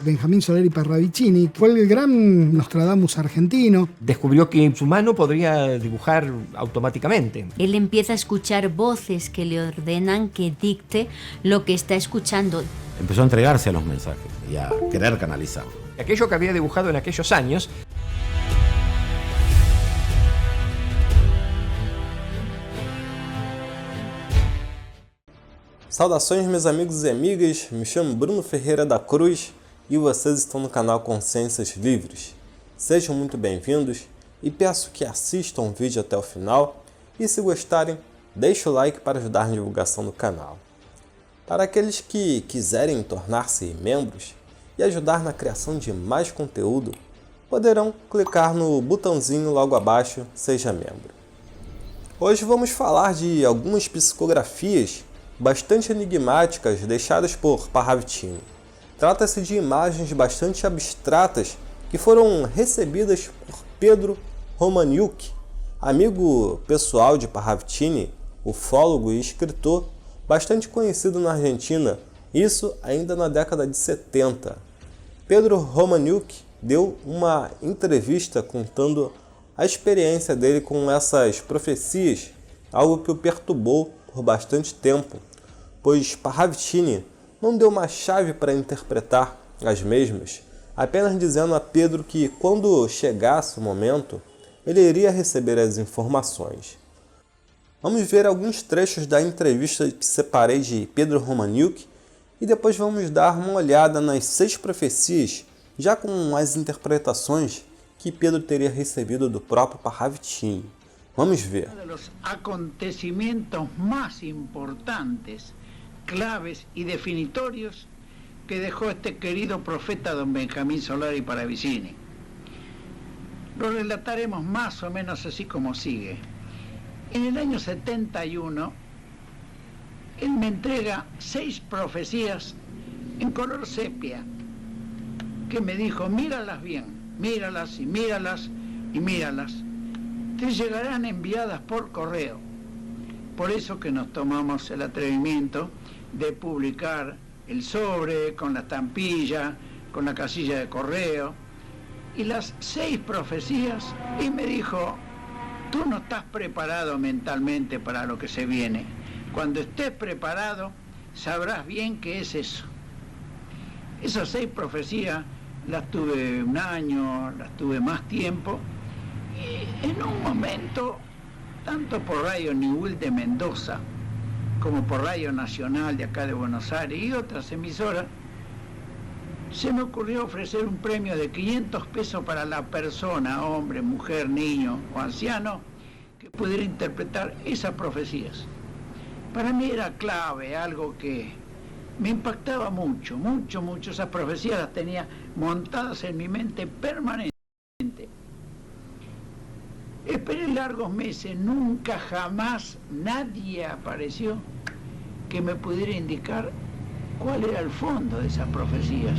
Benjamín Solari Parravicini fue el gran Nostradamus argentino. Descubrió que su mano podría dibujar automáticamente. Él empieza a escuchar voces que le ordenan que dicte lo que está escuchando. Empezó a entregarse a los mensajes y a querer canalizarlos. Aquello que había dibujado en aquellos años. Saudações, meus amigos e amigas, me chamo Bruno Ferreira da Cruz e vocês estão no canal Consciências Livres. Sejam muito bem-vindos e peço que assistam o vídeo até o final e, se gostarem, deixe o like para ajudar na divulgação do canal. Para aqueles que quiserem tornar-se membros e ajudar na criação de mais conteúdo, poderão clicar no botãozinho logo abaixo Seja Membro. Hoje vamos falar de algumas psicografias bastante enigmáticas deixadas por Parravicini. Trata-se de imagens bastante abstratas que foram recebidas por Pedro Romaniuk, amigo pessoal de Parravicini, ufólogo e escritor bastante conhecido na Argentina, isso ainda na década de 70. Pedro Romaniuk deu uma entrevista contando a experiência dele com essas profecias, algo que o perturbou por bastante tempo, pois Parravicini não deu uma chave para interpretar as mesmas, apenas dizendo a Pedro que quando chegasse o momento, ele iria receber as informações. Vamos ver alguns trechos da entrevista que separei de Pedro Romaniuk e depois vamos dar uma olhada nas 6 profecias, já com as interpretações que Pedro teria recebido do próprio Parravicini. Vamos ver. Uno de los acontecimientos más importantes, claves y definitorios que dejó este querido profeta don Benjamín Solari Parravicini. Lo relataremos más o menos así como sigue. En el año 71, él me entrega 6 profecías en color sepia, que me dijo, míralas bien, míralas y míralas y míralas. Te llegarán enviadas por correo. Por eso que nos tomamos el atrevimiento de publicar el sobre con la estampilla, con la casilla de correo y las 6 profecías, y me dijo, tú no estás preparado mentalmente para lo que se viene. Cuando estés preparado, sabrás bien qué es eso. Esas 6 profecías las tuve un año, las tuve más tiempo, y en un momento, tanto por Radio Niwil de Mendoza, como por Radio Nacional de acá de Buenos Aires y otras emisoras, se me ocurrió ofrecer un premio de 500 pesos para la persona, hombre, mujer, niño o anciano, que pudiera interpretar esas profecías. Para mí era clave, algo que me impactaba mucho, mucho, mucho. Esas profecías las tenía montadas en mi mente permanente. Esperé largos meses, nunca jamás nadie apareció que me pudiera indicar cuál era el fondo de esas profecías.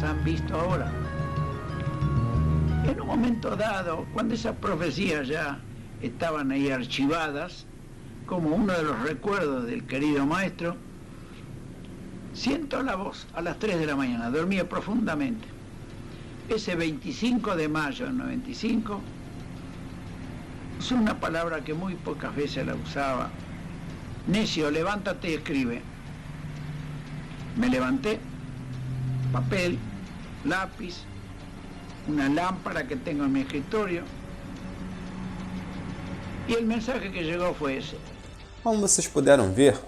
Han visto ahora. En un momento dado, cuando esas profecías ya estaban ahí archivadas, como uno de los recuerdos del querido maestro, siento la voz a las 3 de la mañana, dormía profundamente. Ese 25 de mayo del 95, es una palabra que muy pocas veces la usaba. Necio, levántate y escribe. Me levanté, papel, lápiz, una lámpara que tengo en mi escritorio, e o mensaje que chegou foi esse. Como vocês puderam ver,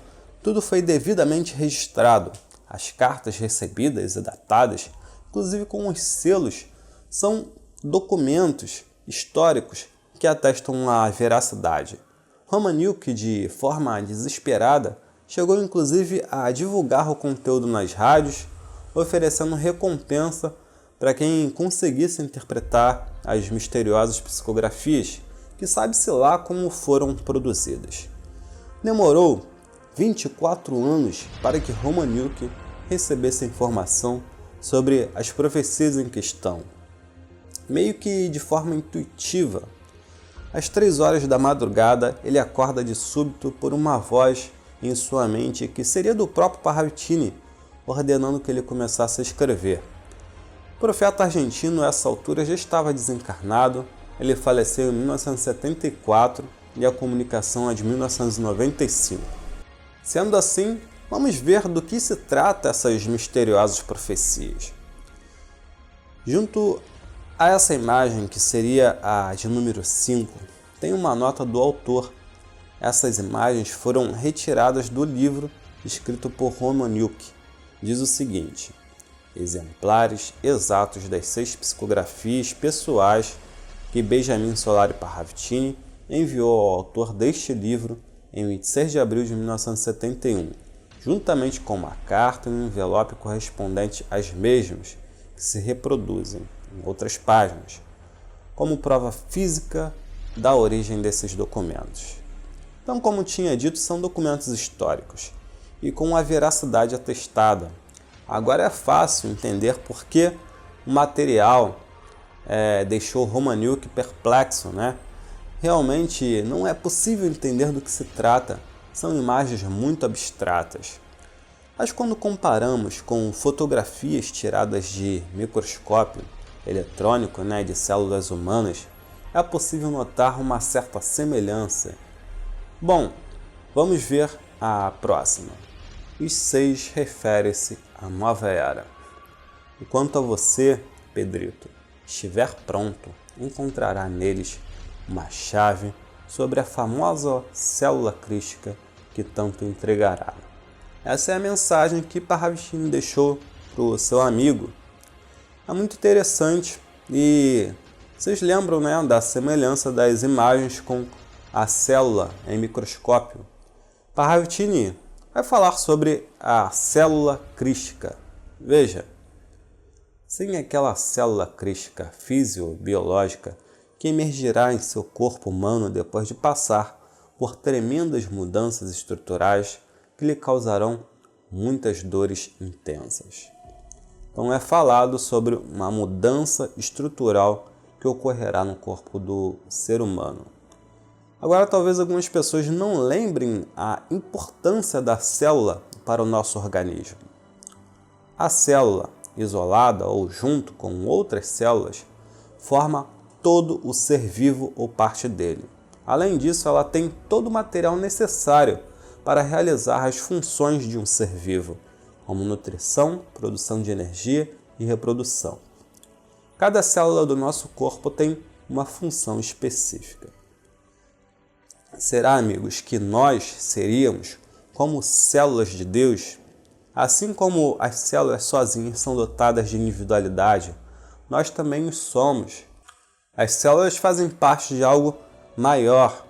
tudo foi devidamente registrado. As cartas recebidas e datadas, inclusive com os selos, são documentos históricos que atestam a veracidade. Romaniuk, de forma desesperada, chegou inclusive a divulgar o conteúdo nas rádios, oferecendo recompensa para quem conseguisse interpretar as misteriosas psicografias que sabe-se lá como foram produzidas. Demorou 24 anos para que Romaniuk recebesse informação sobre as profecias em questão, meio que de forma intuitiva. Às 3 horas da madrugada, ele acorda de súbito por uma voz em sua mente que seria do próprio Parravicini, ordenando que ele começasse a escrever. O profeta argentino, a essa altura, já estava desencarnado, ele faleceu em 1974 e a comunicação é de 1995. Sendo assim, vamos ver do que se trata essas misteriosas profecias. Junto a essa imagem, que seria a de número 5, tem uma nota do autor. Essas imagens foram retiradas do livro escrito por Romaniuk. Diz o seguinte: exemplares exatos das 6 psicografias pessoais que Benjamin Solari Parravicini enviou ao autor deste livro em 26 de abril de 1971, juntamente com uma carta e um envelope correspondente às mesmas, que se reproduzem em outras páginas, como prova física da origem desses documentos. Então, como tinha dito, são documentos históricos e com a veracidade atestada. Agora é fácil entender por que o material deixou Romaniuk perplexo, né? Realmente não é possível entender do que se trata, são imagens muito abstratas. Mas quando comparamos com fotografias tiradas de microscópio eletrônico, né, de células humanas, é possível notar uma certa semelhança. Bom, vamos ver a próxima. Os 6 refere-se à nova era. Enquanto a você, Pedrito, estiver pronto, encontrará neles uma chave sobre a famosa célula crística que tanto entregará. Essa é a mensagem que Parravicini deixou para o seu amigo. É muito interessante e vocês lembram, né, da semelhança das imagens com a célula em microscópio. Parravicini vai falar sobre a célula crística. Veja, sem aquela célula crística fisiobiológica que emergirá em seu corpo humano depois de passar por tremendas mudanças estruturais que lhe causarão muitas dores intensas. Então é falado sobre uma mudança estrutural que ocorrerá no corpo do ser humano. Agora, talvez algumas pessoas não lembrem a importância da célula para o nosso organismo. A célula, isolada ou junto com outras células, forma todo o ser vivo ou parte dele. Além disso, ela tem todo o material necessário para realizar as funções de um ser vivo, como nutrição, produção de energia e reprodução. Cada célula do nosso corpo tem uma função específica. Será, amigos, que nós seríamos como células de Deus? Assim como as células sozinhas são dotadas de individualidade, nós também o somos. As células fazem parte de algo maior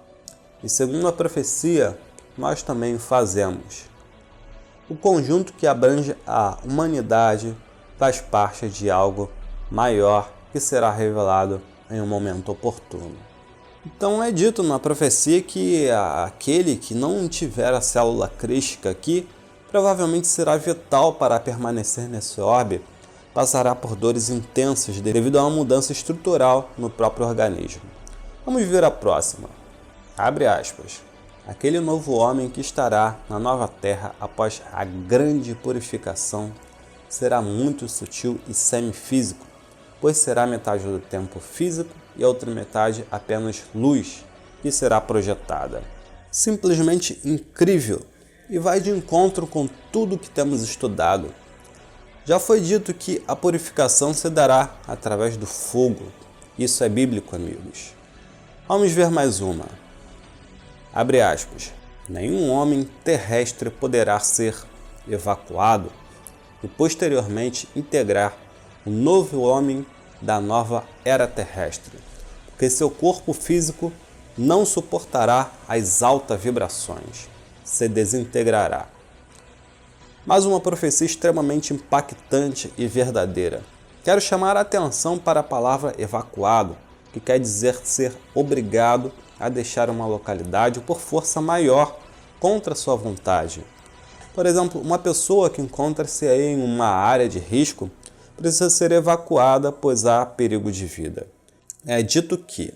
e, segundo a profecia, nós também o fazemos. O conjunto que abrange a humanidade faz parte de algo maior que será revelado em um momento oportuno. Então é dito na profecia que aquele que não tiver a célula crística aqui provavelmente será vital para permanecer nesse orbe, passará por dores intensas devido a uma mudança estrutural no próprio organismo. Vamos ver a próxima. Abre aspas. Aquele novo homem que estará na nova terra após a grande purificação será muito sutil e semifísico, pois será metade do tempo físico e a outra metade apenas luz que será projetada. Simplesmente incrível e vai de encontro com tudo que temos estudado. Já foi dito que a purificação se dará através do fogo. Isso é bíblico, amigos. Vamos ver mais uma. Abre aspas. Nenhum homem terrestre poderá ser evacuado e posteriormente integrar o novo homem da nova era terrestre, porque seu corpo físico não suportará as altas vibrações, se desintegrará. Mais uma profecia extremamente impactante e verdadeira. Quero chamar a atenção para a palavra evacuado, que quer dizer ser obrigado a deixar uma localidade por força maior contra sua vontade. Por exemplo, uma pessoa que encontra-se em uma área de risco precisa ser evacuada, pois há perigo de vida. É dito que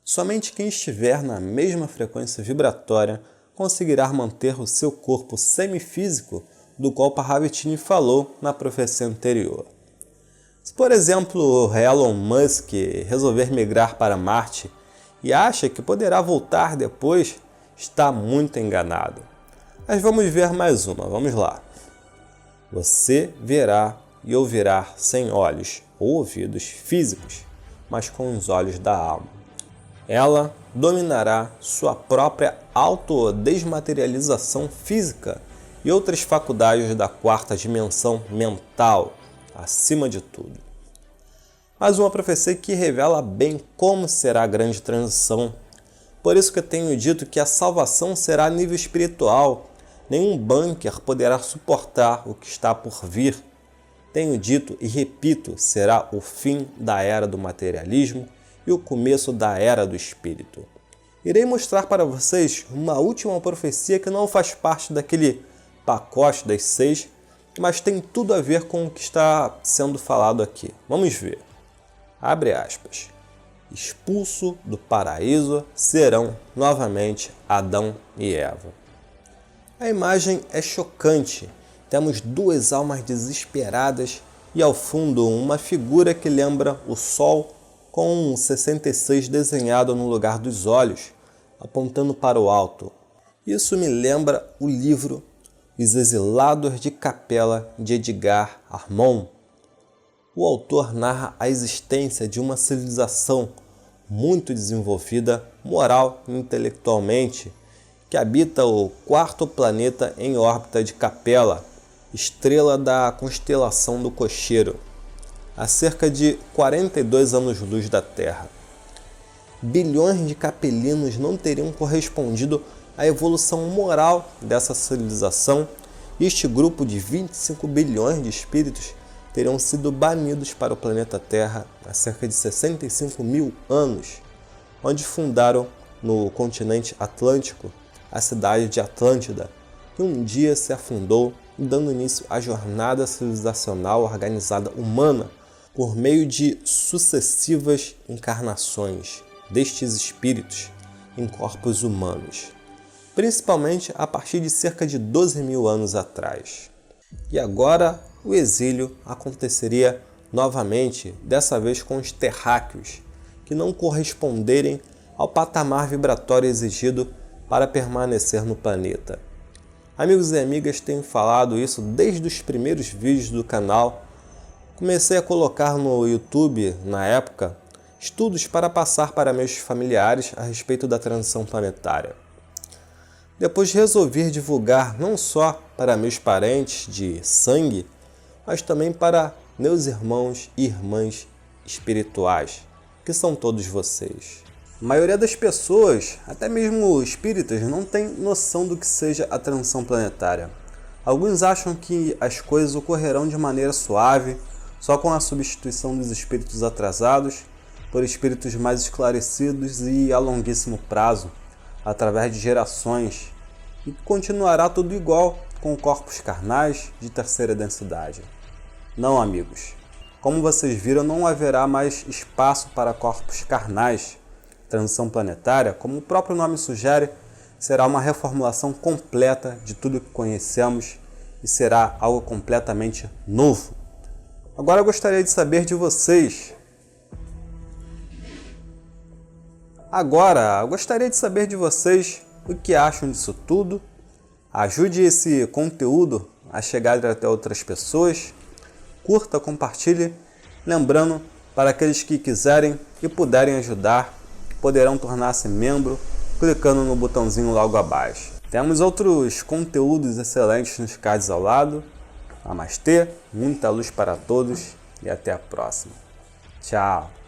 somente quem estiver na mesma frequência vibratória conseguirá manter o seu corpo semifísico do qual Parravicini falou na profecia anterior. Se, por exemplo, Elon Musk resolver migrar para Marte e acha que poderá voltar depois, está muito enganado. Mas vamos ver mais uma, vamos lá. Você verá e ouvirá sem olhos ou ouvidos físicos, mas com os olhos da alma. Ela dominará sua própria autodesmaterialização física e outras faculdades da quarta dimensão mental, acima de tudo. Mais uma profecia que revela bem como será a grande transição. Por isso que eu tenho dito que a salvação será a nível espiritual. Nenhum bunker poderá suportar o que está por vir. Tenho dito e repito, será o fim da era do materialismo e o começo da era do espírito. Irei mostrar para vocês uma última profecia que não faz parte daquele pacote das 6, mas tem tudo a ver com o que está sendo falado aqui. Vamos ver. Abre aspas. Expulso do paraíso serão novamente Adão e Eva. A imagem é chocante. Temos duas almas desesperadas e ao fundo uma figura que lembra o Sol com um 66 desenhado no lugar dos olhos, apontando para o alto. Isso me lembra o livro Os Exilados de Capela de Edgar Armond. O autor narra a existência de uma civilização muito desenvolvida moral e intelectualmente que habita o quarto planeta em órbita de Capela, estrela da constelação do Cocheiro, a cerca de 42 anos-luz da Terra. Bilhões de capelinos não teriam correspondido à evolução moral dessa civilização e este grupo de 25 bilhões de espíritos teriam sido banidos para o planeta Terra há cerca de 65 mil anos, onde fundaram no continente Atlântico a cidade de Atlântida, que um dia se afundou, dando início à jornada civilizacional organizada humana por meio de sucessivas encarnações destes espíritos em corpos humanos, principalmente a partir de cerca de 12 mil anos atrás. E agora o exílio aconteceria novamente, dessa vez com os terráqueos, que não corresponderem ao patamar vibratório exigido para permanecer no planeta. Amigos e amigas, tenho falado isso desde os primeiros vídeos do canal. Comecei a colocar no YouTube, na época, estudos para passar para meus familiares a respeito da transição planetária. Depois resolvi divulgar não só para meus parentes de sangue, mas também para meus irmãos e irmãs espirituais, que são todos vocês. A maioria das pessoas, até mesmo espíritas, não tem noção do que seja a transição planetária. Alguns acham que as coisas ocorrerão de maneira suave, só com a substituição dos espíritos atrasados por espíritos mais esclarecidos e a longuíssimo prazo, através de gerações, e continuará tudo igual com corpos carnais de terceira densidade. Não, amigos. Como vocês viram, não haverá mais espaço para corpos carnais. Transição planetária, como o próprio nome sugere, será uma reformulação completa de tudo que conhecemos e será algo completamente novo. Agora eu gostaria de saber de vocês. O que acham disso tudo. Ajude esse conteúdo a chegar até outras pessoas. Curta, compartilhe. Lembrando, para aqueles que quiserem e puderem ajudar, poderão tornar-se membro clicando no botãozinho logo abaixo. Temos outros conteúdos excelentes nos cards ao lado. Namastê, muita luz para todos e até a próxima. Tchau!